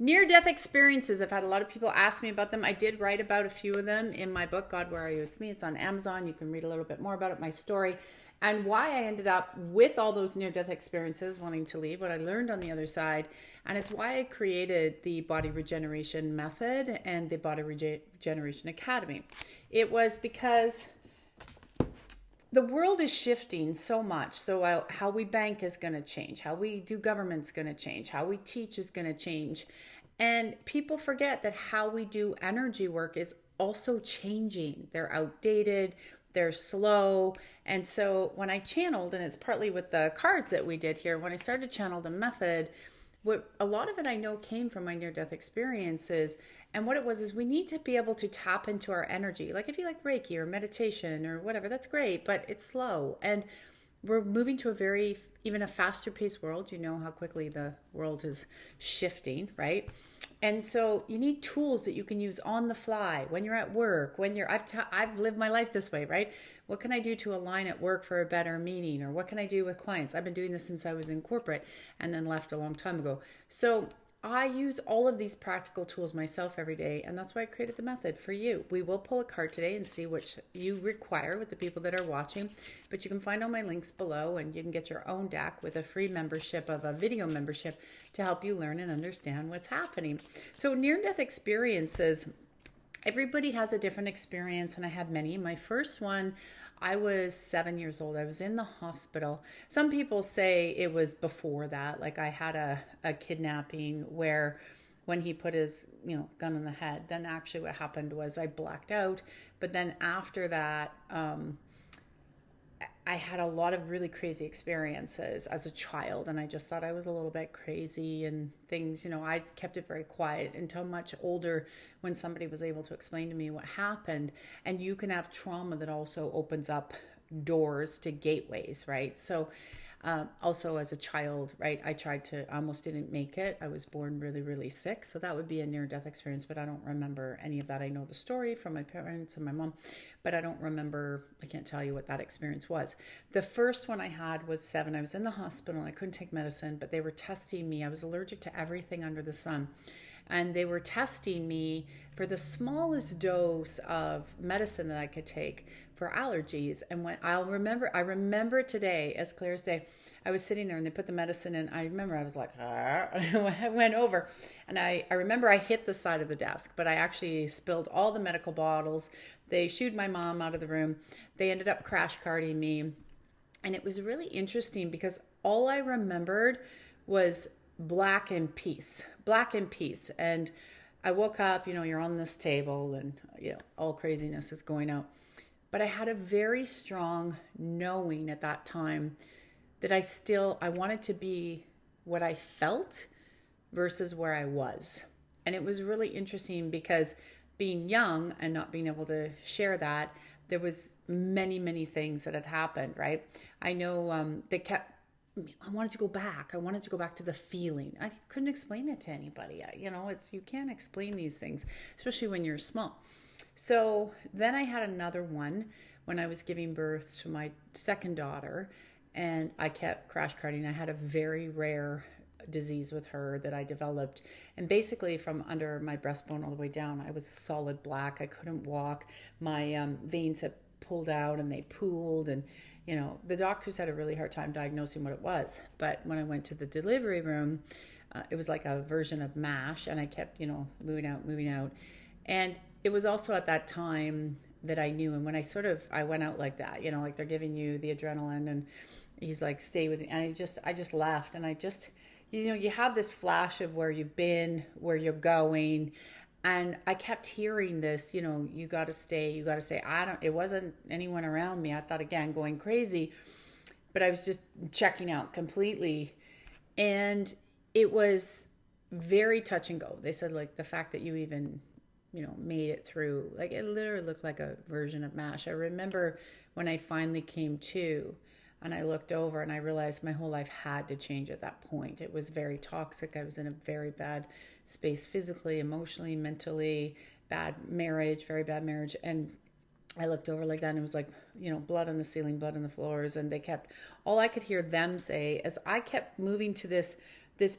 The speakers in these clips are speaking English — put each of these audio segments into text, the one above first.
Near-death experiences. I've had a lot of people ask me about them. I did write about a few of them in my book, God, Where Are You? It's Me. It's on Amazon. You can read a little bit more about it, my story, and why I ended up with all those near-death experiences, wanting to leave, what I learned on the other side. And it's why I created the Body Regeneration Method and the Body Regeneration Academy. It was because the world is shifting so much. So how we bank is going to change. How we do government's going to change. How we teach is going to change. And people forget that how we do energy work is also changing. They're outdated. They're slow. And so when I channeled, and it's partly with the cards that we did here, when I started to channel the method, what a lot of it I know came from my near-death experiences. And what it was is we need to be able to tap into our energy. Like if you like Reiki or meditation or whatever, that's great, but it's slow. And we're moving to even a faster paced world. You know how quickly the world is shifting, right? And so you need tools that you can use on the fly when you're at work, I've lived my life this way, right? What can I do to align at work for a better meeting? Or what can I do with clients? I've been doing this since I was in corporate and then left a long time ago. So I use all of these practical tools myself every day, and that's why I created the method for you. We will pull a card today and see which you require with the people that are watching, but you can find all my links below, and you can get your own deck with a free membership of a video membership to help you learn and understand what's happening. So near-death experiences, everybody has a different experience, and I had many. My first one, I was 7 years old. I was in the hospital. Some people say it was before that. Like I had a kidnapping where when he put his gun in the head, then actually what happened was I blacked out. But then after that, I had a lot of really crazy experiences as a child, and I just thought I was a little bit crazy and things, I kept it very quiet until much older when somebody was able to explain to me what happened. And you can have trauma that also opens up doors to gateways, right? So also as a child, right, I almost didn't make it. I was born really, really sick. So that would be a near-death experience, but I don't remember any of that. I know the story from my parents and my mom, but I don't remember, I can't tell you what that experience was. The first one I had was 7. I was in the hospital. I couldn't take medicine, but they were testing me. I was allergic to everything under the sun. And they were testing me for the smallest dose of medicine that I could take for allergies. And when I remember it today as clear as day. I was sitting there and they put the medicine in. I remember I was like, I went over, and I remember I hit the side of the desk, but I actually spilled all the medical bottles. They shooed my mom out of the room. They ended up crash carting me. And it was really interesting because all I remembered was black and peace. And I woke up, you're on this table and, all craziness is going out. But I had a very strong knowing at that time that I wanted to be what I felt versus where I was. And it was really interesting because being young and not being able to share that, there was many, many things that had happened, right? I know I wanted to go back. I wanted to go back to the feeling. I couldn't explain it to anybody. You can't explain these things, especially when you're small. So then I had another one when I was giving birth to my second daughter, and I kept crash carting. I had a very rare disease with her that I developed, and basically from under my breastbone all the way down, I was solid black. I couldn't walk. My veins had pulled out and they pooled, and the doctors had a really hard time diagnosing what it was. But when I went to the delivery room, it was like a version of MASH, and I kept, moving out. And it was also at that time that I knew. And when I went out like that, like they're giving you the adrenaline, and he's like, stay with me. And I just left. And I just, you have this flash of where you've been, where you're going. And I kept hearing this, you got to stay. It wasn't anyone around me. I thought, again, going crazy, but I was just checking out completely. And it was very touch and go. They said, like, the fact that you even, made it through, like, it literally looked like a version of MASH. I remember when I finally came to, and I looked over and I realized my whole life had to change at that point. It was very toxic. I was in a very bad space physically, emotionally, mentally, very bad marriage. And I looked over like that, and it was like, blood on the ceiling, blood on the floors. And all I could hear them say as I kept moving to this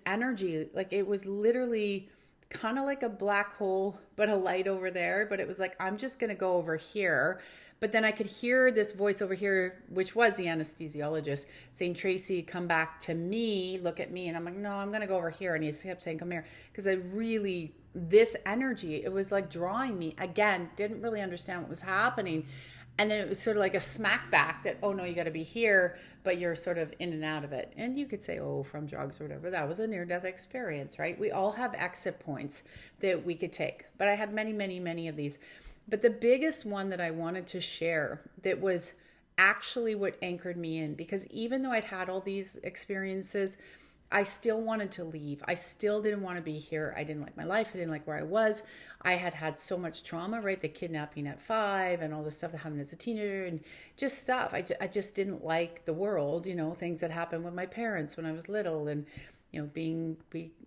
energy, like it was literally kind of like a black hole, but a light over there. But it was like, I'm just going to go over here. But then I could hear this voice over here, which was the anesthesiologist, saying, Tracy, come back to me, look at me. And I'm like, no, I'm going to go over here. And he kept saying, come here. Because this energy, it was like drawing me. Again, didn't really understand what was happening. And then it was sort of like a smack back that, oh no, you got to be here, but you're sort of in and out of it. And you could say, oh, from drugs or whatever. That was a near-death experience, right? We all have exit points that we could take. But I had many, many, many of these. But the biggest one that I wanted to share that was actually what anchored me in, because even though I'd had all these experiences, I still wanted to leave. I still didn't want to be here. I didn't like my life. I didn't like where I was. I had had so much trauma, right? The kidnapping at 5 and all the stuff that happened as a teenager and just stuff. I just didn't like the world, things that happened with my parents when I was little and, being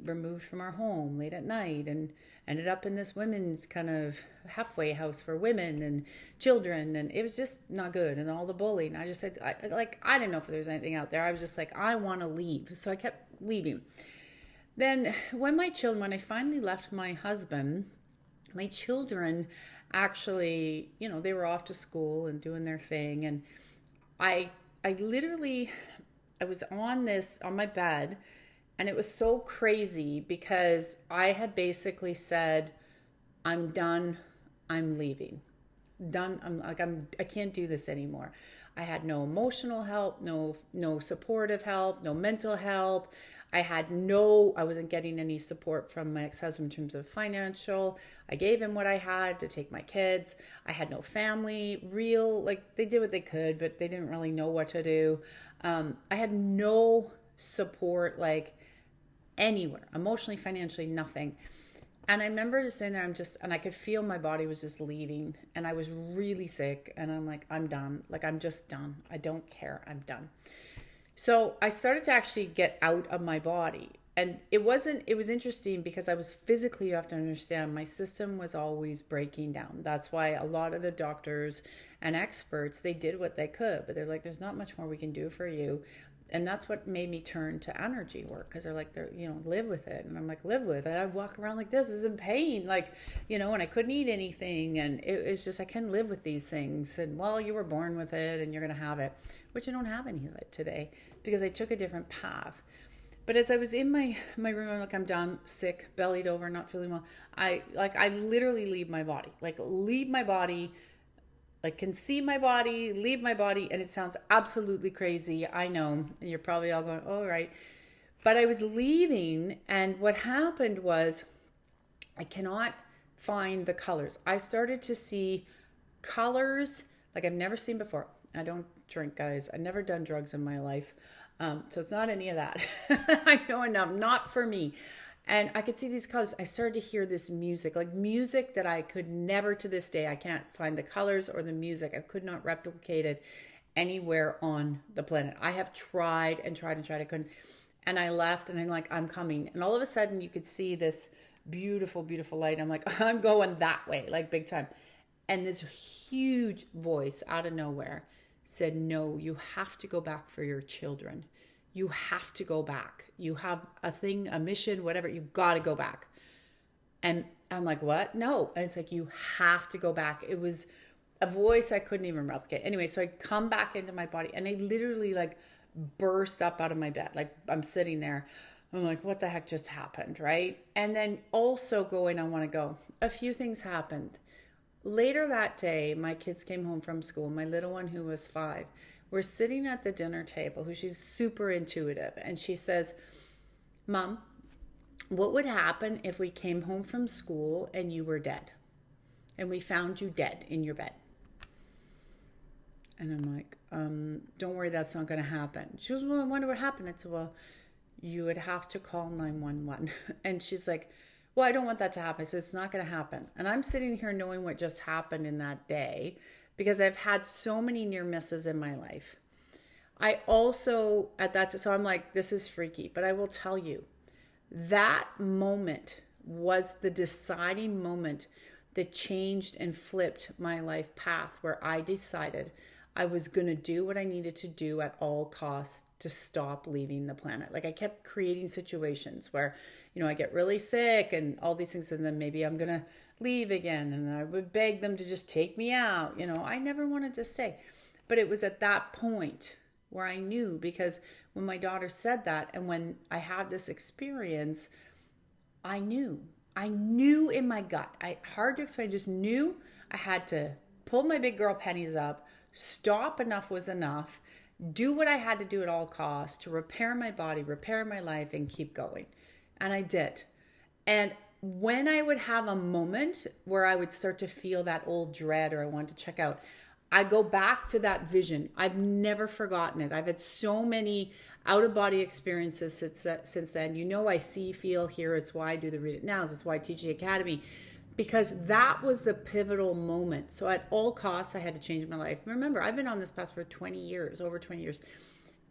removed from our home late at night and ended up in this women's kind of halfway house for women and children. And it was just not good. And all the bullying. I just said, I didn't know if there was anything out there. I was just like, I want to leave. So I kept leaving. Then when I finally left my husband, my children actually, they were off to school and doing their thing. And I was on my bed, and it was so crazy because I had basically said, I'm done. I'm leaving. Done. I can't do this anymore. I had no emotional help, no supportive help, no mental help. I wasn't getting any support from my ex-husband in terms of financial. I gave him what I had to take my kids. I had no family, they did what they could, but they didn't really know what to do. I had no support, anywhere, emotionally, financially, nothing. And I remember just sitting there, and I could feel my body was just leaving, and I was really sick, and I'm like, I'm done. I'm just done. I don't care. I'm done. So I started to actually get out of my body. And it was interesting because I was physically, you have to understand, my system was always breaking down. That's why a lot of the doctors and experts, they did what they could, but they're like, there's not much more we can do for you. And that's what made me turn to energy work, because they're like, live with it. And I'm like, live with it. I walk around like this, is in pain, and I couldn't eat anything. And it was just, I can live with these things. And well, you were born with it and you're going to have it, which I don't have any of it today because I took a different path. But as I was in my room, I'm like, I'm done, sick, bellied over, not feeling well. I literally leave my body, can see my body, leave my body. And it sounds absolutely crazy. I know. And you're probably all going, oh, right. But I was leaving. And what happened was I cannot find the colors. I started to see colors like I've never seen before. I don't drink, guys. I've never done drugs in my life. So it's not any of that. I know enough. Not for me. And I could see these colors. I started to hear this music that I could never, to this day, I can't find the colors or the music. I could not replicate it anywhere on the planet. I have tried and tried and tried. I couldn't. And I left, and I'm like, I'm coming. And all of a sudden you could see this beautiful, beautiful light. I'm like, I'm going that way, big time. And this huge voice out of nowhere said, no, you have to go back for your children. You have to go back. You have a mission, whatever. You got to go back. And I'm like, what? No. And it's like, you have to go back. It was a voice I couldn't even replicate. Anyway, so I come back into my body, and I literally burst up out of my bed. I'm sitting there. I'm like, what the heck just happened, right? And then also going, I want to go. A few things happened. Later that day, my kids came home from school. My little one, who was 5, we're sitting at the dinner table, she's super intuitive. And she says, Mom, what would happen if we came home from school and you were dead? And we found you dead in your bed. And I'm like, don't worry, that's not going to happen. She goes, well, I wonder what happened. I said, well, you would have to call 911. And she's like, well, I don't want that to happen. I said, it's not going to happen. And I'm sitting here knowing what just happened in that day, because I've had so many near misses in my life. I also, so I'm like, this is freaky, but I will tell you, that moment was the deciding moment that changed and flipped my life path, where I decided I was going to do what I needed to do at all costs to stop leaving the planet. Like I kept creating situations where, I get really sick and all these things, and then maybe I'm going to leave again. And I would beg them to just take me out. I never wanted to stay. But it was at that point where I knew, because when my daughter said that, and when I had this experience, I knew in my gut. Hard to explain, just knew I had to pull my big girl pennies up, stop, enough was enough, do what I had to do at all costs to repair my body, repair my life, and keep going. And I did. And when I would have a moment where I would start to feel that old dread or I wanted to check out, I go back to that vision. I've never forgotten it. I've had so many out-of-body experiences since then. I see, feel, hear. It's why I do the Read It Nows. It's why I teach the Academy, because that was the pivotal moment. So at all costs, I had to change my life. Remember, I've been on this path for 20 years, over 20 years.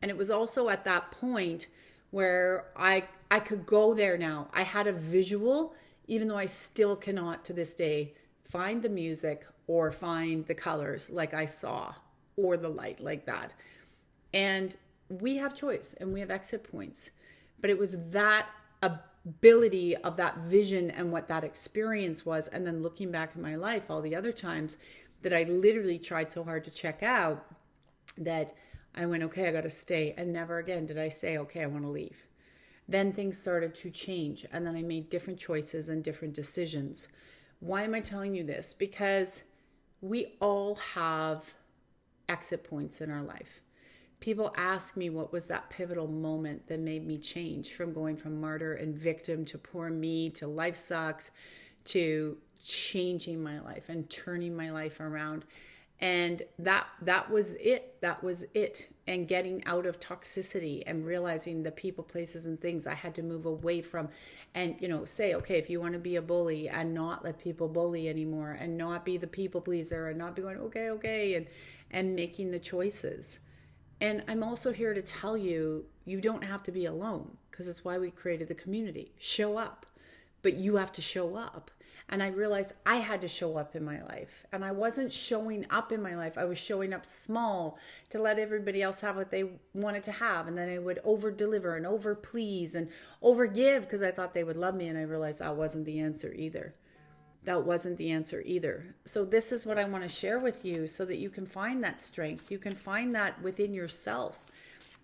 And it was also at that point where I could go there now. I had a visual, even though I still cannot to this day find the music or find the colors like I saw, or the light like that. And we have choice and we have exit points. But it was that ability of that vision and what that experience was. And then looking back in my life, all the other times that I literally tried so hard to check out, that I went, okay, I got to stay. And never again did I say, okay, I want to leave. Then things started to change. And then I made different choices and different decisions. Why am I telling you this? Because we all have exit points in our life. People ask me, what was that pivotal moment that made me change from going from martyr and victim to poor me to life sucks to changing my life and turning my life around? And that was it. That was it. And getting out of toxicity and realizing the people, places, and things I had to move away from, and say, okay, if you want to be a bully and not let people bully anymore, and not be the people pleaser, and not be going okay, and making the choices. And I'm also here to tell you, you don't have to be alone, because it's why we created the community. Show up. But you have to show up. And I realized I had to show up in my life. And I wasn't showing up in my life. I was showing up small to let everybody else have what they wanted to have. And then I would over deliver and over please and over give because I thought they would love me. And I realized that wasn't the answer either. That wasn't the answer either. So this is what I want to share with you so that you can find that strength. You can find that within yourself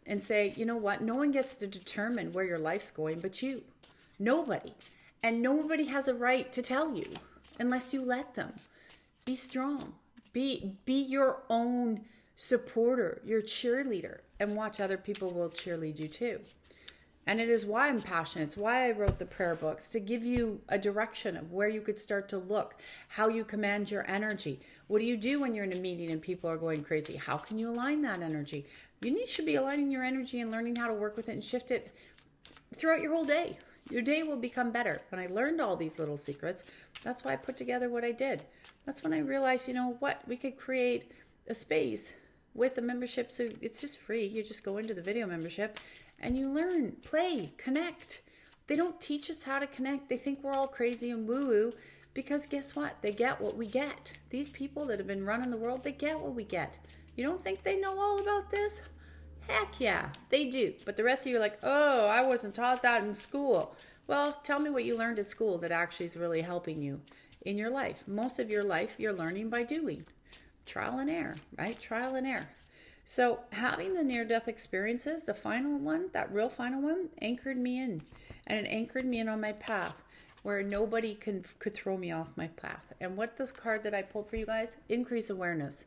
and say, you know what? No one gets to determine where your life's going but you. Nobody. And nobody has a right to tell you unless you let them. Be strong. Be your own supporter, your cheerleader, and watch other people will cheerlead you too. And it is why I'm passionate. It's why I wrote the prayer books, to give you a direction of where you could start to look, how you command your energy. What do you do when you're in a meeting and people are going crazy? How can you align that energy? You should be aligning your energy and learning how to work with it and shift it throughout your whole day. Your day will become better. When I learned all these little secrets, that's why I put together what I did. That's when I realized, we could create a space with a membership. So it's just free. You just go into the video membership and you learn, play, connect. They don't teach us how to connect. They think we're all crazy and woo-woo because guess what? They get what we get. These people that have been running the world, they get what we get. You don't think they know all about this? Heck yeah, they do. But the rest of you are like, oh, I wasn't taught that in school. Well, tell me what you learned at school that actually is really helping you in your life. Most of your life, you're learning by doing. Trial and error, right? Trial and error. So having the near-death experiences, the final one, that real final one, anchored me in. And it anchored me in on my path where nobody could throw me off my path. And what this card that I pulled for you guys? Increase awareness.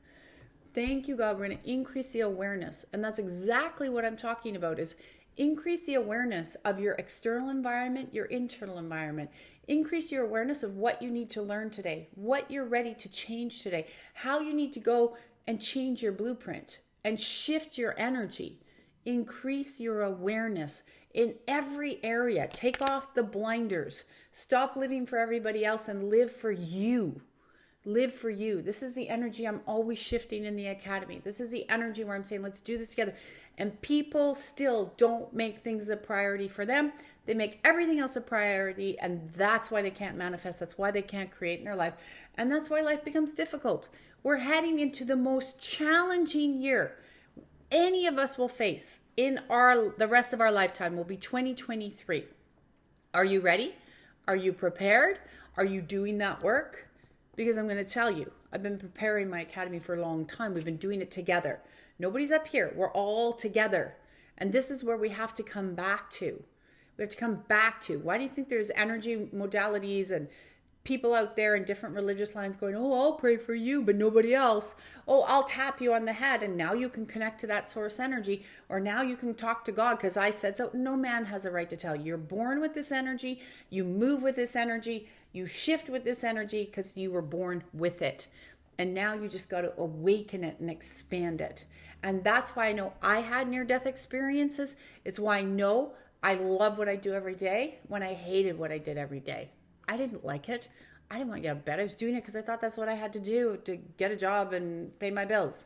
Thank you, God. We're going to increase the awareness. And that's exactly what I'm talking about, is increase the awareness of your external environment, your internal environment. Increase your awareness of what you need to learn today, what you're ready to change today, how you need to go and change your blueprint and shift your energy. Increase your awareness in every area. Take off the blinders. Stop living for everybody else and live for you. Live for you. This is the energy I'm always shifting in the Academy. This is the energy where I'm saying, let's do this together. And people still don't make things a priority for them. They make everything else a priority, and that's why they can't manifest. That's why they can't create in their life. And that's why life becomes difficult. We're heading into the most challenging year any of us will face in the rest of our lifetime will be 2023. Are you ready? Are you prepared? Are you doing that work? Because I'm going to tell you, I've been preparing my academy for a long time. We've been doing it together. Nobody's up here. We're all together. And this is where we have to come back to. We have to come back to. Why do you think there's energy modalities and people out there in different religious lines going, oh, I'll pray for you, but nobody else. Oh, I'll tap you on the head and now you can connect to that source energy, or now you can talk to God because I said so. No man has a right to tell you. You're born with this energy. You move with this energy. You shift with this energy because you were born with it. And now you just got to awaken it and expand it. And that's why I know I had near-death experiences. It's why I know I love what I do every day when I hated what I did every day. I didn't like it. I didn't want to get out of bed. I was doing it because I thought that's what I had to do to get a job and pay my bills.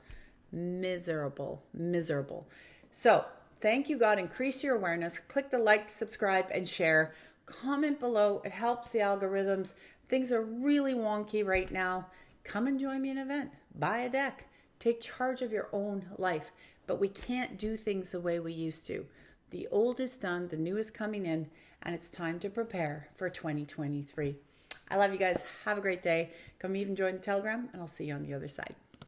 Miserable, miserable. So thank you, God. Increase your awareness. Click the like, subscribe, and share. Comment below. It helps the algorithms. Things are really wonky right now. Come and join me in an event. Buy a deck. Take charge of your own life. But we can't do things the way we used to. The old is done, the new is coming in, and it's time to prepare for 2023. I love you guys. Have a great day. Come even join the Telegram, and I'll see you on the other side.